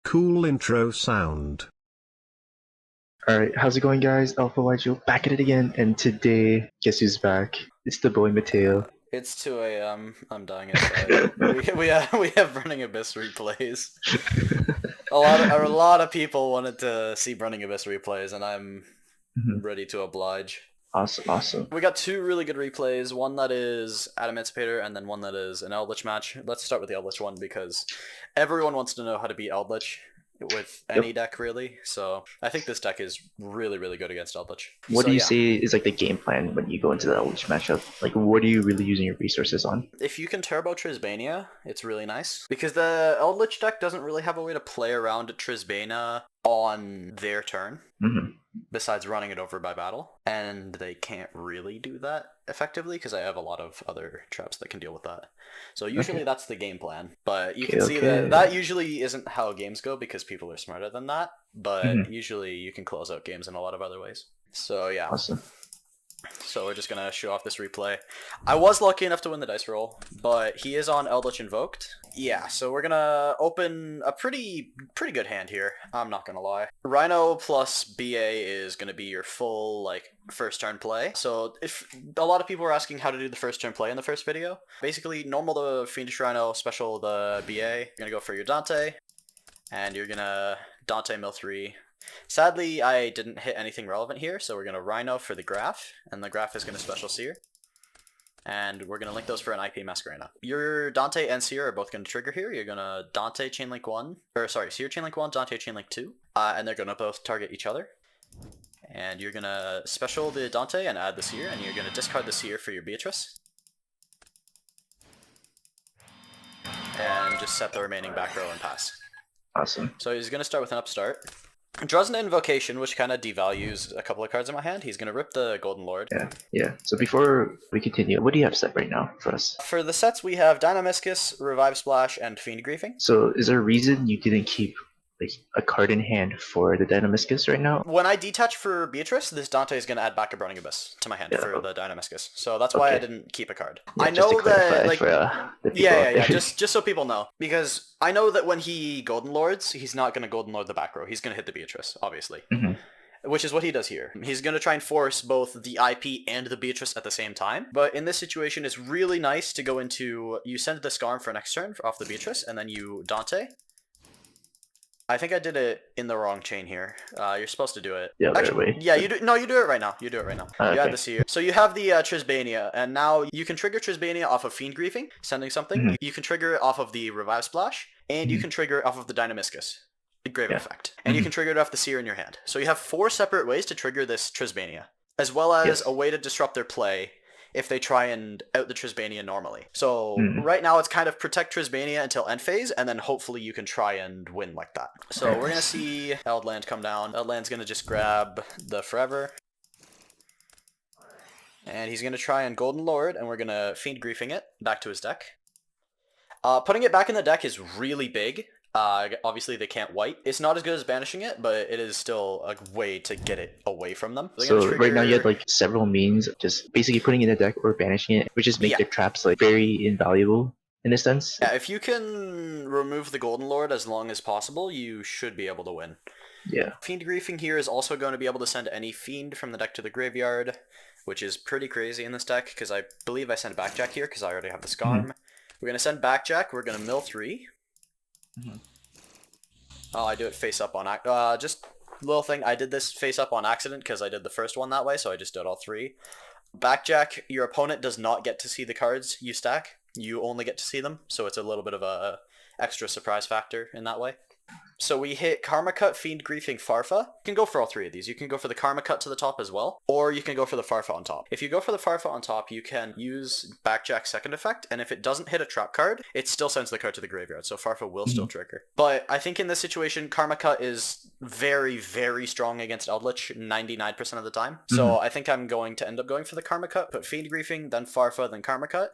Cool intro sound. Alright, how's it going guys? AlphaYGO back at it again, and today, guess who's back? It's the boy Matteo. It's 2 a.m. I'm dying inside. we have Burning Abyss replays. A lot of people wanted to see Burning Abyss replays, and I'm ready to oblige. Awesome. We got 2 really good replays. One that is Adamancipator, and then one that is an Eldlich match. Let's start with the Eldlich one because everyone wants to know how to beat Eldlich with any deck, really. So I think this deck is really good against Eldlich. What do you say is like the game plan when you go into the Eldlich matchup? Like, what are you really using your resources on? If you can turbo Trisbania, it's really nice. Because the Eldlich deck doesn't really have a way to play around Trisbania on their turn. Besides running it over by battle, and they can't really do that effectively because I have a lot of other traps that can deal with that. So usually that's the game plan, but you can see that usually isn't how games go because people are smarter than that, but usually you can close out games in a lot of other ways. So yeah. Awesome. So we're just gonna show off this replay. I was lucky enough to win the dice roll, but he is on Eldlich Invoked. Yeah, so we're gonna open a pretty good hand here. I'm not gonna lie. Rhino plus BA is gonna be your full like first turn play. So if a lot of people were asking how to do the first turn play in the first video, basically normal the Fiendish Rhino, special the BA. You're gonna go for your Dante, and you're gonna Dante mill 3. Sadly, I didn't hit anything relevant here, so we're going to Rhino for the Graph, and the Graph is going to Special Seer. And we're going to link those for an IP Masquerena. Your Dante and Seer are both going to trigger here. You're going to Dante Chainlink 1, or sorry, Seer Chainlink 1, Dante Chainlink 2, and they're going to both target each other. And you're going to Special the Dante and add the Seer, and you're going to discard the Seer for your Beatrice. And just set the remaining back row and pass. Awesome. So he's going to start with an Upstart. Draws an Invocation, which kind of devalues a couple of cards in my hand. He's going to rip the Golden Lord. Yeah. So before we continue, what do you have set right now for us? For the sets, we have Dynamiscus, Revive Splash, and Fiend Griefing. So is there a reason you didn't keep like a card in hand for the Dynamiscus right now? When I detach for Beatrice, this Dante is going to add back a Burning Abyss to my hand for the Dynamiscus. So that's why I didn't keep a card. I know that, like, for, just so people know. Because I know that when he Golden Lords, he's not going to Golden Lord the back row. He's going to hit the Beatrice, obviously. Which is what he does here. He's going to try and force both the IP and the Beatrice at the same time. But in this situation, it's really nice to go into... You send the Scarm for next turn off the Beatrice, and then you Dante. I think I did it in the wrong chain here. You're supposed to do it. Yeah, actually, yeah, you do. No, you do it right now. You do it right now. You add this here. So you have the Trisbania, and now you can trigger Trisbania off of Fiend Griefing, sending something. You can trigger it off of the Revive Splash, and you can trigger it off of the Dynamiscus, the Grave Effect, and you can trigger it off the Seer in your hand. So you have 4 separate ways to trigger this Trisbania, as well as a way to disrupt their play if they try and out the Trisbania normally. So right now it's kind of protect Trisbania until end phase, and then hopefully you can try and win like that. So we're going to see Eldland come down. Eldland's going to just grab the Forever. And he's going to try and Golden Lord, and we're going to Fiend Griefing it back to his deck. Putting it back in the deck is really big. Obviously they can't white. It's not as good as banishing it, but it is still a way to get it away from them. So right now you have like several means of just basically putting it in the deck or banishing it, which just make their traps like very invaluable in a sense. Yeah, if you can remove the Golden Lord as long as possible, you should be able to win. Yeah. Fiend Griefing here is also going to be able to send any Fiend from the deck to the graveyard, which is pretty crazy in this deck, because I believe I sent Backjack here, because I already have the Scarm. We're going to send Backjack, we're going to mill 3. Oh, I do it face up on just little thing. I did this face up on accident because I did the first one that way, so I just did all 3. Backjack, your opponent does not get to see the cards you stack. You only get to see them, so it's a little bit of a extra surprise factor in that way. So we hit Karma Cut, Fiend Griefing, Farfa. You can go for all 3 of these. You can go for the Karma Cut to the top as well, or you can go for the Farfa on top. If you go for the Farfa on top, you can use Backjack's second effect, and if it doesn't hit a trap card, it still sends the card to the graveyard, so Farfa will still trigger. But I think in this situation, Karma Cut is very strong against Eldlich 99% of the time. So I think I'm going to end up going for the Karma Cut, put Fiend Griefing, then Farfa, then Karma Cut.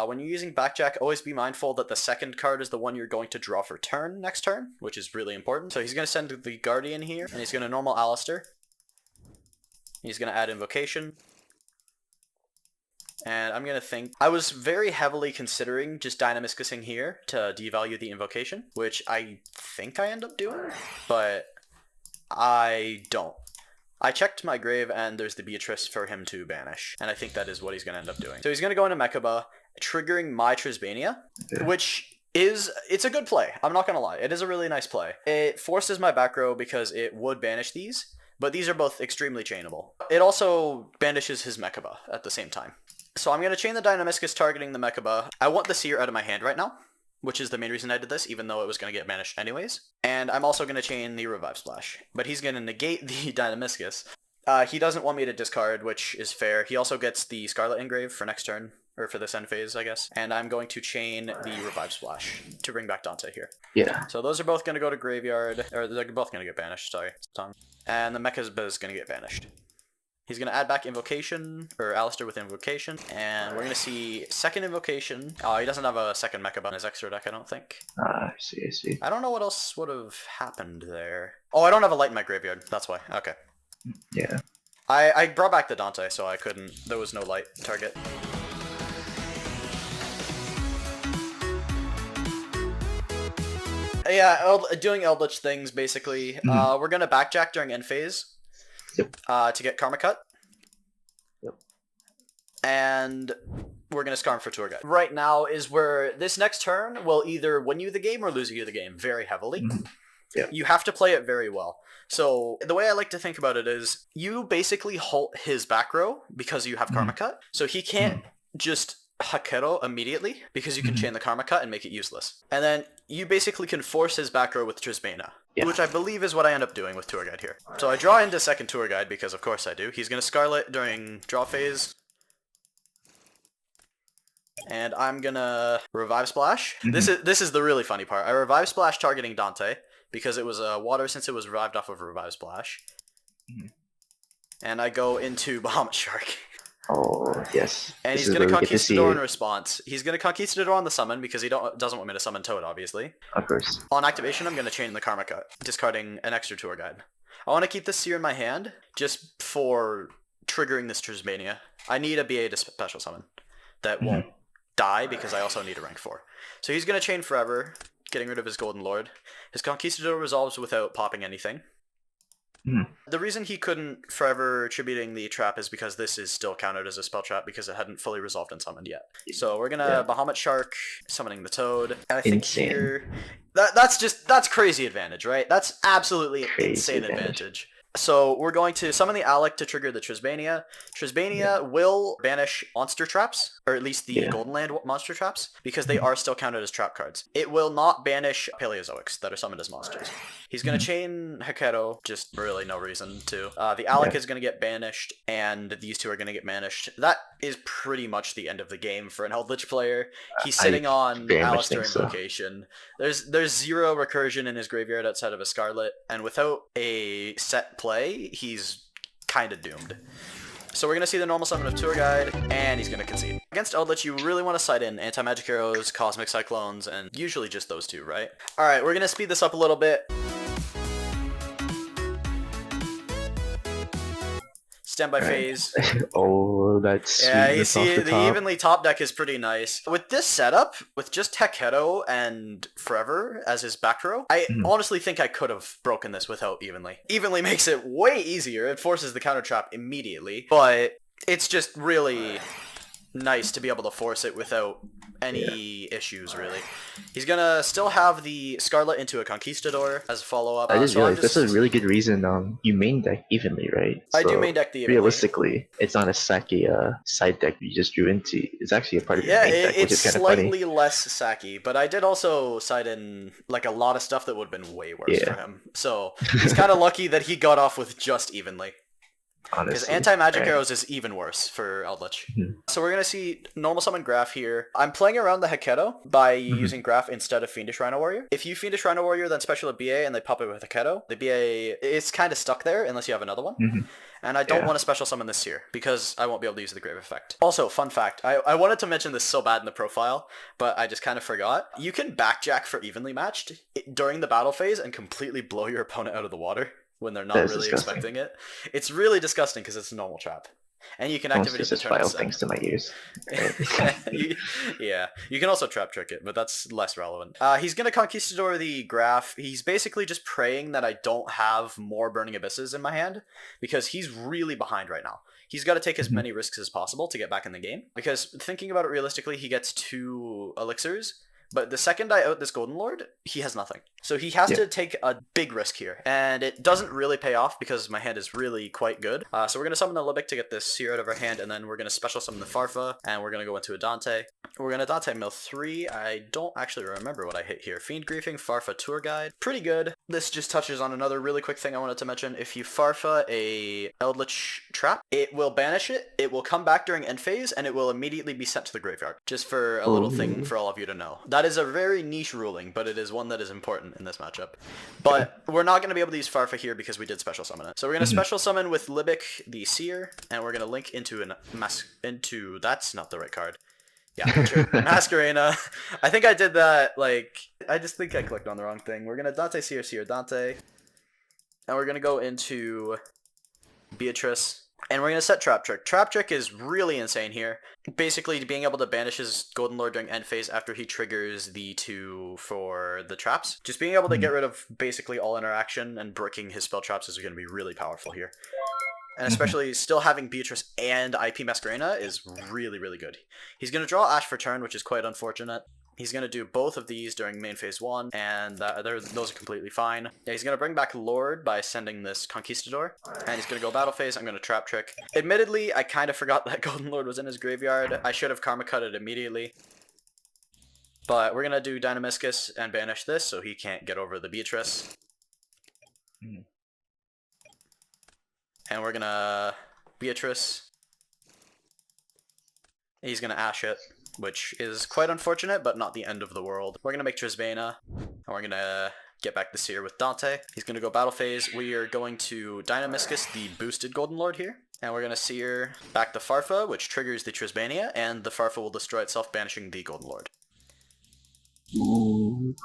When you're using Backjack, always be mindful that the second card is the one you're going to draw for next turn, which is really important. So he's going to send the Guardian here, and he's going to normal Alistair. He's going to add Invocation. And I'm going to think... I was very heavily considering just Dynamiscusing here to devalue the invocation, which I think I end up doing, but I don't. I checked my grave and there's the Beatrice for him to banish, and I think that is what he's going to end up doing. So he's going to go into Mechaba, triggering my Trisbania, which... it's a good play. I'm not gonna lie. It is a really nice play. It forces my back row because it would banish these, but these are both extremely chainable. It also banishes his Mechaba at the same time. So I'm gonna chain the Dynamiscus targeting the Mechaba. I want the Seer out of my hand right now, which is the main reason I did this, even though it was gonna get banished anyways. And I'm also gonna chain the Revive Splash, but he's gonna negate the Dynamiscus. He doesn't want me to discard, which is fair. He also gets the Scarlet Engrave for next turn. Or for this end phase, I guess. And I'm going to chain the Revive Splash to bring back Dante here. Yeah. So those are both going to go to Graveyard. Or they're both going to get banished, sorry. And the Mechaba is going to get banished. He's going to add back Invocation, or Alistair with Invocation. And we're going to see second Invocation. He doesn't have a second Mechaba in his extra deck, I don't think. I see. I don't know what else would have happened there. Oh, I don't have a light in my graveyard. That's why. Okay. Yeah. I brought back the Dante, so I couldn't. There was no light target. Yeah, doing Eldlich things, basically. We're going to backjack during end phase. Yep. To get Karma Cut. Yep. And we're going to Scarm for Tour Guide. Right now is where this next turn will either win you the game or lose you the game very heavily. Yep. You have to play it very well. So the way I like to think about it is you basically halt his back row because you have Karma Cut. So he can't just Hakero immediately because you can chain the Karma Cut and make it useless. And then you basically can force his back row with Trisbana, which I believe is what I end up doing with Tour Guide here. So I draw into second Tour Guide because of course I do. He's going to Scarlet during draw phase. And I'm going to Revive Splash. This is the really funny part. I Revive Splash targeting Dante because it was water since it was revived off of Revive Splash. And I go into Bahamut Shark. Oh, yes. And he's going to Conquistador in response. He's going to Conquistador on the summon because he doesn't want me to summon Toad, obviously. Of course. On activation, I'm going to chain the Karma Cut, discarding an extra Tour Guide. I want to keep this Seer in my hand just for triggering this Trismania. I need a BA to special summon that won't die because I also need a rank 4. So he's going to chain forever, getting rid of his Golden Lord. His Conquistador resolves without popping anything. The reason he couldn't forever attributing the trap is because this is still counted as a spell trap because it hadn't fully resolved and summoned yet. So we're gonna Bahamut Shark, summoning the Toad. And I think here that's crazy advantage, right? That's absolutely insane advantage. So we're going to summon the Alec to trigger the Trisbania. Trisbania will banish monster traps, or at least the Golden Land monster traps, because they are still counted as trap cards. It will not banish Paleozoics that are summoned as monsters. He's going to chain Hakero, just really no reason to. The Alec is going to get banished, and these two are going to get banished. That is pretty much the end of the game for an Eldlich player. He's sitting on Alistair Invocation. There's zero recursion in his graveyard outside of a Scarlet, and without a set play, he's kind of doomed. So we're going to see the normal summon of Tour Guide, and he's going to concede. Against Eldlich, you really want to side in Anti-Magic Arrows, Cosmic Cyclones, and usually just those two, right? Alright, we're going to speed this up a little bit. Standby phase. Oh, that's yeah. You see, the evenly top deck is pretty nice. With this setup, with just Heketo and Forever as his back row, I honestly think I could have broken this without evenly. Evenly makes it way easier. It forces the counter trap immediately, but it's just really nice to be able to force it without any issues, really. He's gonna still have the Scarlet into a Conquistador as a follow-up. I just realized that's a really good reason you main deck evenly, right? I do main deck the evenly. Realistically, it's not a sacky side deck you just drew into. It's actually a part of your main deck, which is kind of funny. Yeah, it's slightly less sacky, but I did also side in like a lot of stuff that would have been way worse for him. So he's kind of lucky that he got off with just evenly. Because Anti-Magic Arrows is even worse for Eldlich. So we're going to see normal summon Graph here. I'm playing around the Heketo by using Graph instead of Fiendish Rhino Warrior. If you Fiendish Rhino Warrior, then special a BA and they pop it with Heketo, the BA is kind of stuck there unless you have another one. And I don't want to special summon this here because I won't be able to use the Grave Effect. Also, fun fact, I wanted to mention this so bad in the profile, but I just kind of forgot. You can backjack for evenly matched during the battle phase and completely blow your opponent out of the water when they're not really expecting it. It's really disgusting because it's a normal trap. And you can Don't activate it just to file turn it things to my ears. Yeah, you can also trap trick it, but that's less relevant. He's gonna Conquistador the Graph. He's basically just praying that I don't have more Burning Abysses in my hand, because he's really behind right now. He's got to take as many risks as possible to get back in the game, because thinking about it realistically, he gets 2 elixirs, but the second I out this Golden Lord, he has nothing. So he has to take a big risk here, and it doesn't really pay off because my hand is really quite good. So we're going to summon the Libic to get this Seer out of our hand, and then we're going to special summon the Farfa, and we're going to go into a Dante. We're going to Dante mill 3. I don't actually remember what I hit here. Fiend Griefing, Farfa Tour Guide. Pretty good. This just touches on another really quick thing I wanted to mention. If you Farfa a Eldlich trap, it will banish it, it will come back during end phase, and it will immediately be sent to the graveyard. Just for a little thing for all of you to know. That is a very niche ruling, but it is one that is important in this matchup. But we're not going to be able to use Farfa here because we did special summon it. So we're going to special summon with Libic the Seer, and we're going to link into that's not the right card. Yeah, true. Masquerena. I think I did that, I just think I clicked on the wrong thing. We're going to Dante Seer, Seer Dante, and we're going to go into Beatrice. And we're going to set Trap Trick. Trap Trick is really insane here. Basically, being able to banish his Golden Lord during end phase after he triggers the 2 for the traps. Just being able to get rid of basically all interaction and breaking his spell traps is going to be really powerful here. And especially still having Beatrice and IP Masquerena is really, really good. He's going to draw Ash for turn, which is quite unfortunate. He's going to do both of these during main phase 1, and those are completely fine. Yeah, he's going to bring back Lord by sending this Conquistador, and he's going to go battle phase. I'm going to Trap Trick. Admittedly, I kind of forgot that Golden Lord was in his graveyard. I should have Karma Cut it immediately. But we're going to do Dynamiscus and banish this so he can't get over the Beatrice. And we're going to Beatrice. He's going to Ash it, which is quite unfortunate, but not the end of the world. We're going to make Trisbana, and we're going to get back the Seer with Dante. He's going to go battle phase. We are going to Dynamiscus, the boosted Golden Lord here, and we're going to Seer back the Farfa, which triggers the Trisbania, and the Farfa will destroy itself, banishing the Golden Lord. Ooh.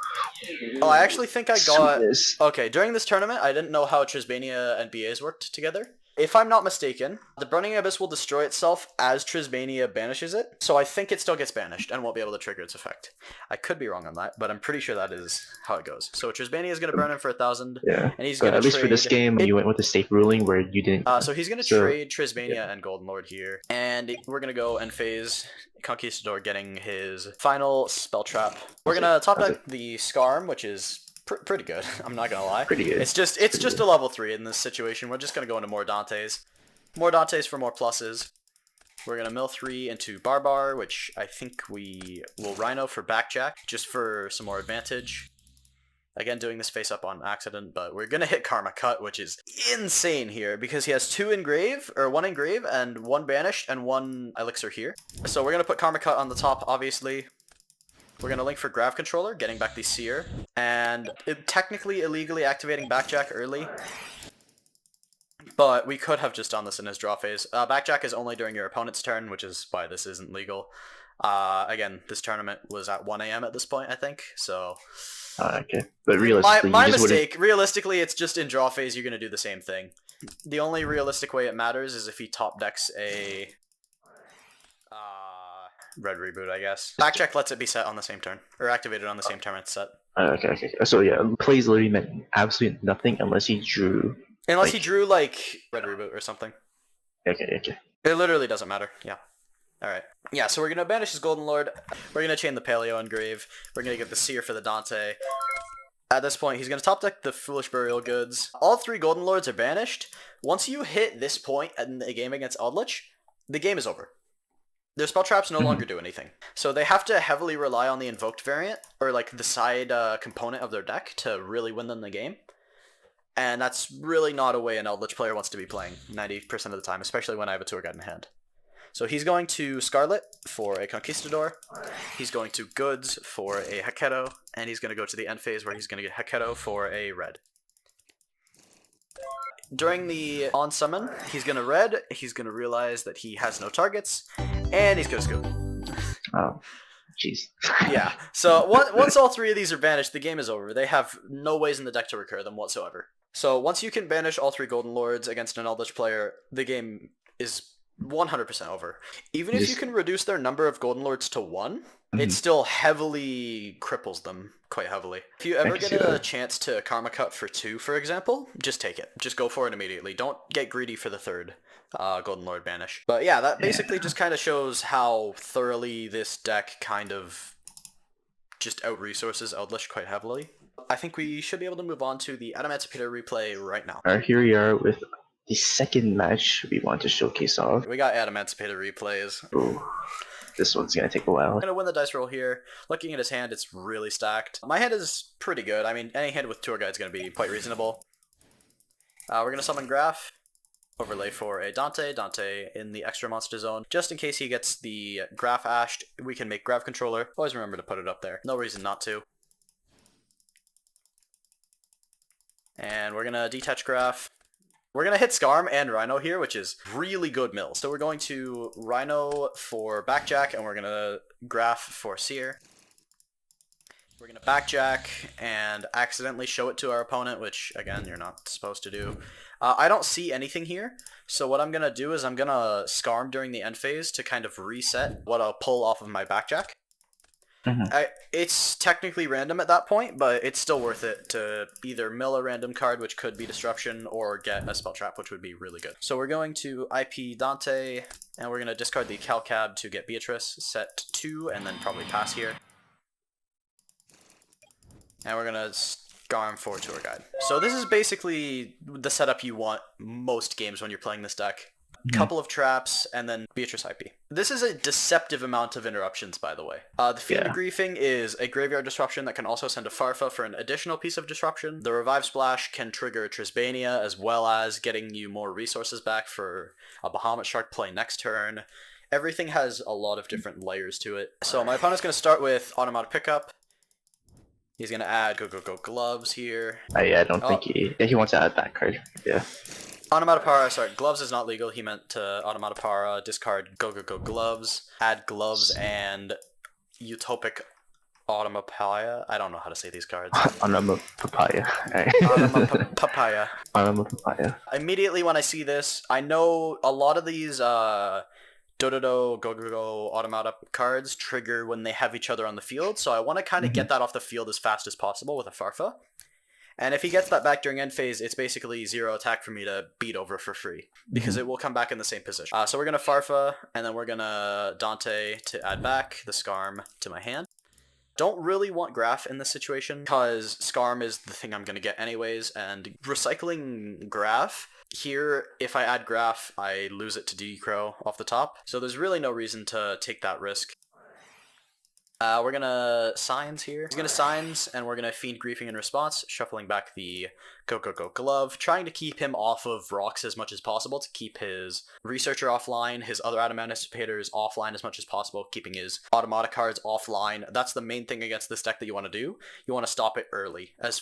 Oh, I actually think I got... Sweetness. Okay, during this tournament, I didn't know how Trisbania and BAs worked together. If I'm not mistaken, the Burning Abyss will destroy itself as Trisbania banishes it, so I think it still gets banished and won't be able to trigger its effect. I could be wrong on that, but I'm pretty sure that is how it goes. So Trisbania is going to burn him for 1,000, Yeah, and he's but going to at least for this game, you went with the safe ruling where you didn't... So he's going to trade Trisbania and Golden Lord here, and we're going to go end phase, Conquistador getting his final spell trap. We're going to top deck the Scarm, which is... pretty good. I'm not gonna lie. Pretty good. It's just a level 3 in this situation. We're just gonna go into more Dantes. More Dantes for more pluses. We're gonna mill 3 into Barbar, which I think we will Rhino for Backjack, just for some more advantage. Again, doing this face up on accident, but we're gonna hit Karma Cut, which is insane here, because he has 2 engrave, or 1 engrave, and 1 banished, and 1 elixir here. So we're gonna put Karma Cut on the top, obviously. We're going to link for Grav Controller, getting back the Seer, and technically illegally activating Backjack early, but we could have just done this in his draw phase. Backjack is only during your opponent's turn, which is why this isn't legal. Again, this tournament was at 1 AM at this point, I think, so... okay, but realistically, my mistake. Realistically, it's just in draw phase, you're going to do the same thing. The only realistic way it matters is if he top decks a... red reboot, I guess. Backcheck lets it be set on the same turn, or activated on the same turn it's set. Okay. So yeah, plays literally meant absolutely nothing unless he drew... Unless he drew, red reboot or something. Okay. It literally doesn't matter, yeah. Alright. Yeah, so we're going to banish his Golden Lord. We're going to chain the Paleo Engrave. We're going to get the Seer for the Dante. At this point, he's going to top deck the Foolish Burial Goods. All 3 Golden Lords are banished. Once you hit this point in the game against Eldlich, the game is over. Their spell traps no longer do anything. So they have to heavily rely on the invoked variant, or the side component of their deck, to really win them the game. And that's really not a way an Eldlich player wants to be playing 90% of the time, especially when I have a Tour Guide in hand. So he's going to Scarlet for a Conquistador, he's going to Goods for a Haketo, and he's going to go to the end phase where he's going to get Haketo for a red. During the on summon, he's going to red, he's going to realize that he has no targets, and he's going to scoop. Oh, jeez. Yeah, so once all 3 of these are banished, the game is over. They have no ways in the deck to recur them whatsoever. So once you can banish all 3 Golden Lords against an Eldlich player, the game is 100% over. Even if you can reduce their number of Golden Lords to 1, Mhm. it still heavily cripples them quite heavily. If you ever get a chance to Karma Cut for 2, for example, just take it. Just go for it immediately. Don't get greedy for the 3rd Golden Lord banish. But yeah, that basically just kind of shows how thoroughly this deck kind of just out-resources Eldlich quite heavily. I think we should be able to move on to the Adamancipator replay right now. Alright, here we are with the second match we want to showcase off. We got Adamancipator replays. Ooh, this one's gonna take a while. I'm gonna win the dice roll here. Looking at his hand, it's really stacked. My hand is pretty good. I mean, any hand with tour guide is gonna be quite reasonable. We're gonna summon Graph. Overlay for a Dante in the extra monster zone. Just in case he gets the Graph ashed, we can make Graph controller. Always remember to put it up there. No reason not to. And we're gonna detach Graph. We're gonna hit Scarm and Rhino here, which is really good mill. So we're going to Rhino for Backjack, and we're gonna Graph for Seer. We're gonna Backjack and accidentally show it to our opponent, which again, you're not supposed to do. I don't see anything here, so what I'm gonna do is I'm gonna Scarm during the end phase to kind of reset what I'll pull off of my Backjack. It's technically random at that point, but it's still worth it to either mill a random card, which could be Disruption, or get a Spell Trap, which would be really good. So we're going to IP Dante, and we're going to discard the Calcab to get Beatrice, set 2, and then probably pass here. And we're going to Scarm for Tour Guide. So this is basically the setup you want most games when you're playing this deck. Couple of traps, and then Beatrice IP. This is a deceptive amount of interruptions, by the way. The Fiend Griefing is a graveyard disruption that can also send a Farfa for an additional piece of disruption. The Revive Splash can trigger Trisbania, as well as getting you more resources back for a Bahamut Shark play next turn. Everything has a lot of different layers to it. So my opponent's going to start with Automata Pickup. He's going to add Go Gloves here. I don't think he wants to add that card. Yeah. Automata sorry, Gloves is not legal. He meant to Automata discard Go Gloves, add Gloves and Utopic Automapaya. I don't know how to say these cards. Automapapaya. Automapapaya. Automapapaya. Immediately when I see this, I know a lot of these Dododo, Go Automata cards trigger when they have each other on the field, so I want to kind of get that off the field as fast as possible with a Farfa. And if he gets that back during end phase, it's basically 0 attack for me to beat over for free, because it will come back in the same position. So we're going to Farfa, and then we're going to Dante to add back the Scarm to my hand. Don't really want Graph in this situation, because Scarm is the thing I'm going to get anyways, and recycling Graph, here, if I add Graph, I lose it to D-Crow off the top, so there's really no reason to take that risk. We're gonna Signs here. He's gonna Signs, and we're gonna Fiend Griefing in response, shuffling back the Go Glove, trying to keep him off of rocks as much as possible, to keep his Researcher offline, his other Adamancipators offline as much as possible, keeping his Automata cards offline. That's the main thing against this deck that you want to do. You want to stop it early as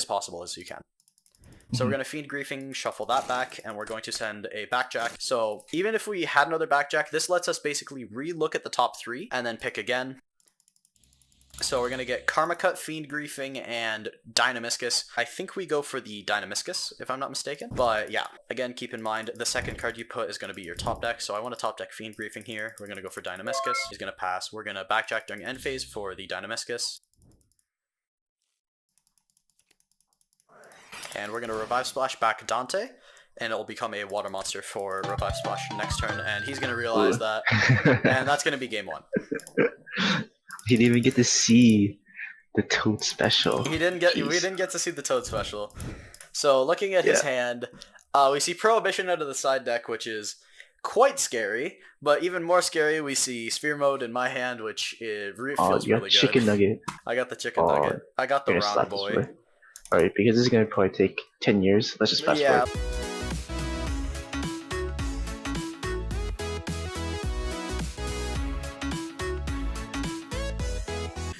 possible as you can. So we're going to Fiend Griefing, shuffle that back, and we're going to send a Backjack. So even if we had another Backjack, this lets us basically re-look at the top 3, and then pick again. So we're going to get Karma Cut, Fiend Griefing, and Dynamiscus. I think we go for the Dynamiscus, if I'm not mistaken. But yeah, again, keep in mind, the second card you put is going to be your top deck. So I want to top deck Fiend Griefing here. We're going to go for Dynamiscus. He's going to pass. We're going to Backjack during end phase for the Dynamiscus. And we're going to Revive Splash back Dante. And it'll become a water monster for Revive Splash next turn. And he's going to realize that. And that's going to be game 1. He didn't even get to see the Toad special. We didn't get to see the Toad special. So looking at his hand, we see Prohibition out of the side deck, which is quite scary. But even more scary, we see Sphere Mode in my hand, which feels really good. Chicken Nugget. I got the Chicken Nugget. I got the Round Boy. Alright, because this is going to probably take 10 years. Let's just fast forward.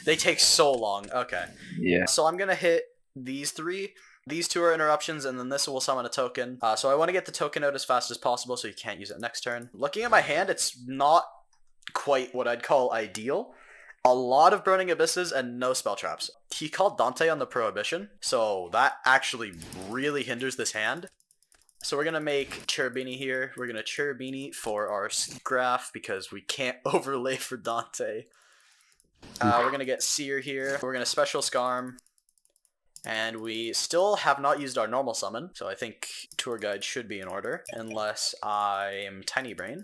They take so long. Okay. Yeah. So I'm going to hit these 3. These 2 are interruptions, and then this will summon a token. So I want to get the token out as fast as possible so you can't use it next turn. Looking at my hand, it's not quite what I'd call ideal. A lot of Burning Abysses and no spell traps. He called Dante on the Prohibition, so that actually really hinders this hand. So we're gonna make Cherubini here. We're gonna Cherubini for our graph because we can't overlay for Dante. We're gonna get Seer here. We're gonna special Scarm. And we still have not used our normal summon, so I think Tour Guide should be in order, unless I am Tiny Brain.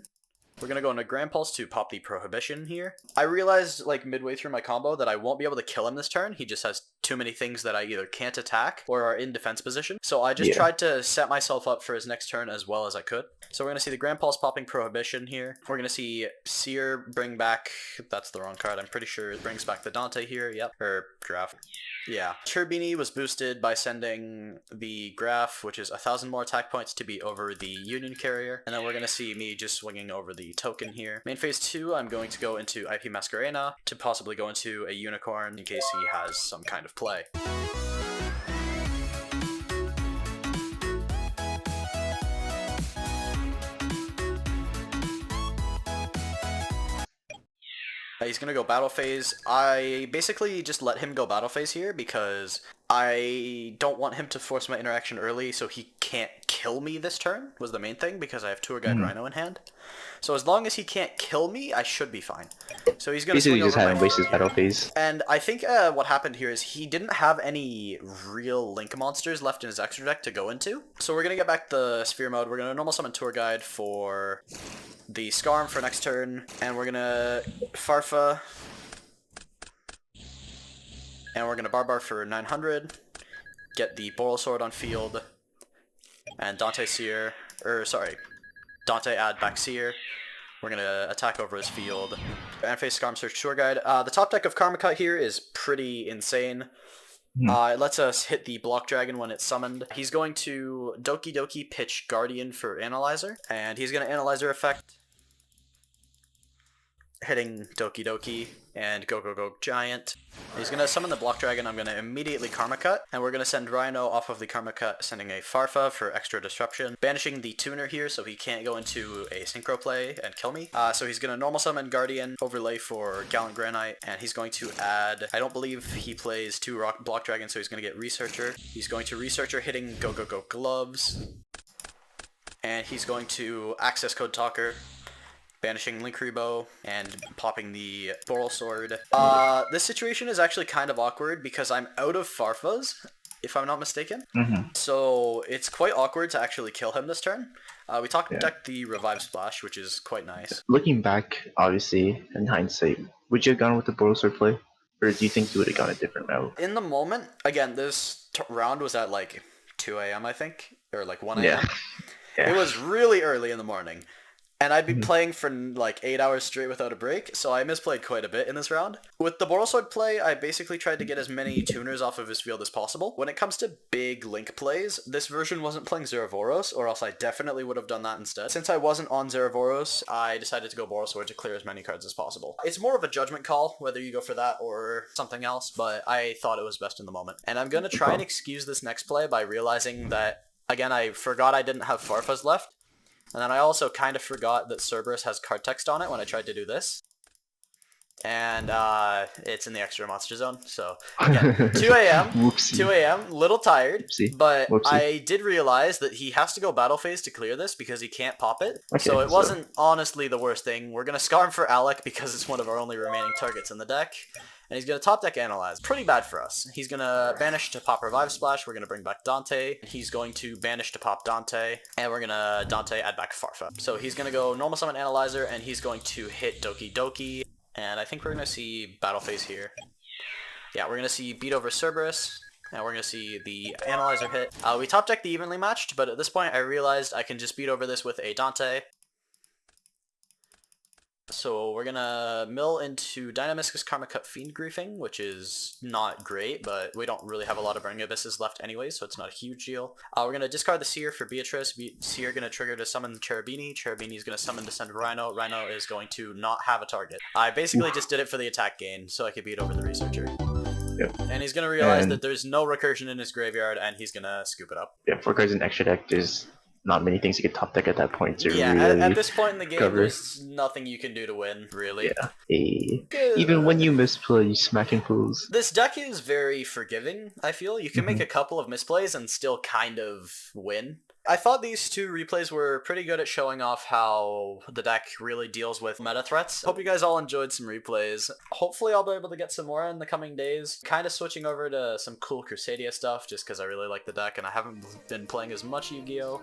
We're gonna go into Grand Pulse to pop the Prohibition here. I realized, like, midway through my combo that I won't be able to kill him this turn. He just has too many things that I either can't attack or are in defense position. So I just tried to set myself up for his next turn as well as I could. So we're gonna see the Grand Pulse popping Prohibition here. We're gonna see Seer bring back, that's the wrong card, I'm pretty sure it brings back the Dante here, yep, or Draft. Yeah. Cherubini was boosted by sending the Graph, which is 1,000 more attack points to be over the Union Carrier. And then we're going to see me just swinging over the token here. Main phase 2, I'm going to go into IP Masquerena to possibly go into a Unicorn in case he has some kind of play. He's gonna go battle phase. I basically just let him go battle phase here because I don't want him to force my interaction early so he can't kill me this turn, was the main thing, because I have Tour Guide Rhino in hand. So as long as he can't kill me, I should be fine. So he's gonna basically just have him waste his battle phase. And I think what happened here is he didn't have any real Link monsters left in his extra deck to go into. So we're gonna get back the Sphere mode. We're gonna normal summon Tour Guide for the Scarm for next turn, and we're gonna Farfa, and we're gonna Barbar for 900, get the Boral Sword on field, and Dante Seer, Dante add back Seer. We're gonna attack over his field, and face Scarm Search Tour Guide. The top deck of Karma Cut here is pretty insane. It lets us hit the Block Dragon when it's summoned. He's going to Doki Doki pitch Guardian for Analyzer, and he's gonna Analyzer effect, hitting Doki Doki and Go Go Go Giant. He's gonna summon the Block Dragon. I'm gonna immediately Karma Cut, and we're gonna send Rhino off of the Karma Cut, sending a Farfa for extra disruption, banishing the Tuner here so he can't go into a Synchro play and kill me. So he's gonna normal summon Guardian, overlay for Gallant Granite, and he's going to add, I don't believe he plays 2 Block Dragons, so he's gonna get Researcher. He's going to Researcher, hitting Go Go Go Gloves, and he's going to Access Code Talker, banishing Link Rebo, and popping the Boral Sword. This situation is actually kind of awkward because I'm out of Farfas, if I'm not mistaken. So it's quite awkward to actually kill him this turn. We decked the Revive Splash, which is quite nice. Looking back, obviously, in hindsight, would you have gone with the Boral Sword play? Or do you think you would have gone a different route? In the moment, again, this round was at like 2 a.m. I think, or like 1 a.m. It was really early in the morning. And I'd be playing for like 8 hours straight without a break, so I misplayed quite a bit in this round. With the Boral Sword play, I basically tried to get as many tuners off of his field as possible. When it comes to big Link plays, this version wasn't playing Zeravoros, or else I definitely would have done that instead. Since I wasn't on Zeravoros, I decided to go Boral Sword to clear as many cards as possible. It's more of a judgment call, whether you go for that or something else, but I thought it was best in the moment. And I'm going to try and excuse this next play by realizing that, again, I forgot I didn't have Farfas left. And then I also kind of forgot that Cerberus has card text on it when I tried to do this. And it's in the extra monster zone. So again, 2 a.m. 2 a.m. Little tired, but I did realize that he has to go battle phase to clear this because he can't pop it. So it wasn't honestly the worst thing. We're gonna Scarm for Alec because it's one of our only remaining targets in the deck. And he's going to top deck Analyze. Pretty bad for us. He's going to banish to pop Revive Splash. We're going to bring back Dante. He's going to banish to pop Dante. And we're going to Dante add back Farfa. So he's going to go normal summon Analyzer, and he's going to hit Doki Doki. And I think we're going to see battle phase here. Yeah, we're going to see beat over Cerberus. And we're going to see the Analyzer hit. We top decked the evenly matched, but at this point I realized I can just beat over this with a Dante. So we're gonna mill into Dynamiscus Karma Cut Fiend Griefing, which is not great, but we don't really have a lot of Burning Abysses left anyway, so it's not a huge deal. We're gonna discard the Seer for Beatrice. Seer gonna trigger to summon Cherubini. Cherubini is gonna summon to send Rhino. Rhino is going to not have a target. I basically just did it for the attack gain, so I could beat over the Researcher. And he's gonna realize that there's no recursion in his graveyard, and he's gonna scoop it up. 4 cards in extra deck, there's not many things you could top deck at that point to really at this point in the game, there's nothing you can do to win, really. Even when you misplay, you smacking fools. This deck is very forgiving, I feel. You can make a couple of misplays and still kind of win. I thought these two replays were pretty good at showing off how the deck really deals with meta threats. Hope you guys all enjoyed some replays. Hopefully I'll be able to get some more in the coming days. Kind of switching over to some cool Crusadia stuff just because I really like the deck and I haven't been playing as much Yu-Gi-Oh!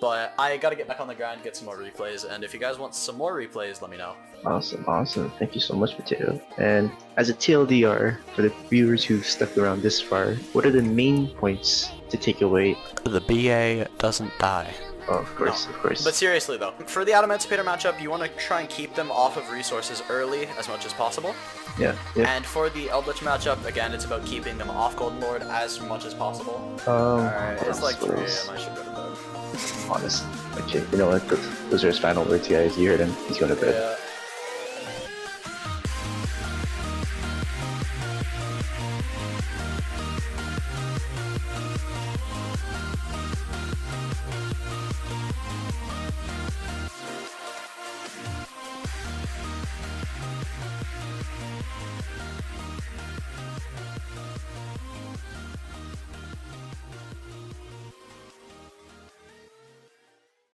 But I gotta get back on the grind, get some more replays, and if you guys want some more replays, let me know. Awesome. Thank you so much, Matteo. And as a TLDR, for the viewers who've stuck around this far, what are the main points to take away? The BA doesn't die. Oh, of course. But seriously though, for the Adamancipator matchup, you want to try and keep them off of resources early as much as possible. Yeah. And for the Eldlich matchup, again, it's about keeping them off Golden Lord as much as possible. Alright, it's like 3 AM, I should go to bed. Honest. Okay, you know what? Those are his final words, guys. You heard him. He's going to bed. Yeah.